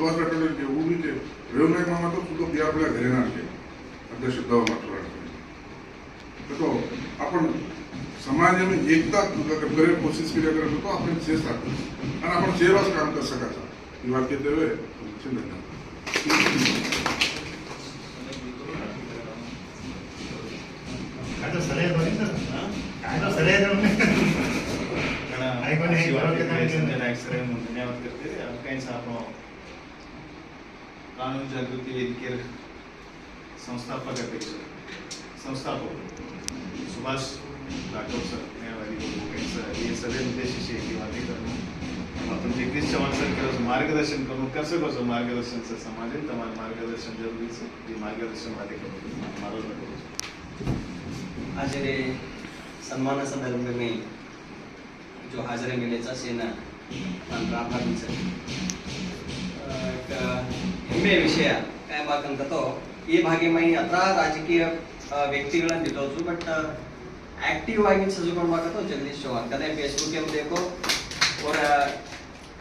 सुभाष राठोड उभी रेवनायक मामा तो सुद्धा बी आपल्या घरेणार के अध्यक्ष दवा मात्र तो आपण समाज में एकता करे कोशिश केल्या करत होतो आपण शेष राखतो आणि आपण सेवाच काम कर सकाचा ही वाक्य देवे धन्यवाद. धन्यवाद करते कानून जागृती वेदिके संस्थापक अध्यक्ष सुभाष राठोड सर न्यायवादी सगळे उद्देशाशी वादी करणं आपण जगदीश चव्हाण सर केलं मार्गदर्शन करून कसं कसं मार्गदर्शनचं समाज आहे तमाम मार्गदर्शन जरुरीचं ते मार्गदर्शन वादी करून आज रे सम्मान संदर्भ में जो हाजिर मिले सेना ನಾನು ಆಭಾರಿ ಸರ್ ಹೆಮ್ಮೆ ವಿಷಯ काय बाकंतो ಈ ಭಾಗಿ ಮೈ ಅತ್ರ ರಾಜಕೀಯ ವ್ಯಕ್ತಿಗಳನ್ನು दिलोचू बट एक्टिव आगे सजून बाकतो जगदीश चव्हाण कदा फेसबुक में देखो और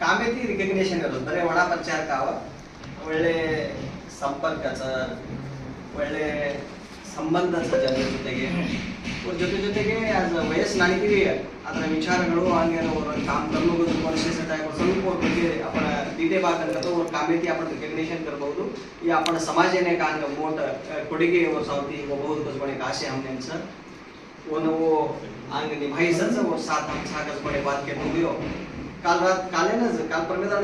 कामे ती रिकग्निशन ಇರೋದು ಬರೇ ಒಣ ಪ್ರಚಾರ ಕಾವ ಒಳ್ಳೆ ಸಂಪರ್ಕದ ಒಳ್ಳೆ ಸಂಬಂಧದ ಜನರ ಜೊತೆಗೆ ಜೊತೆಗೆ आज ವಯಸ್ಸು ನಾನಿದ್ದೀವಿ ಅದರ ವಿಚಾರಗಳು ಹಂಗೆ ಅವರು काम करनो वर्षासाठी ಸ್ವಲ್ಪ ಬಗ್ಗೆ आपण दिदे बाकंतो और कामेती आपण रिकग्निशन करಬಹುದು या आपण समाजाने कांग मोठ ಕೊಡುಗೆ और सावती बहुत कुछ बड़े आशे हमने सर वो आंग निभाई सर और साथ हम सागस बड़े बात के हो काल रात काले ना काल परमेदा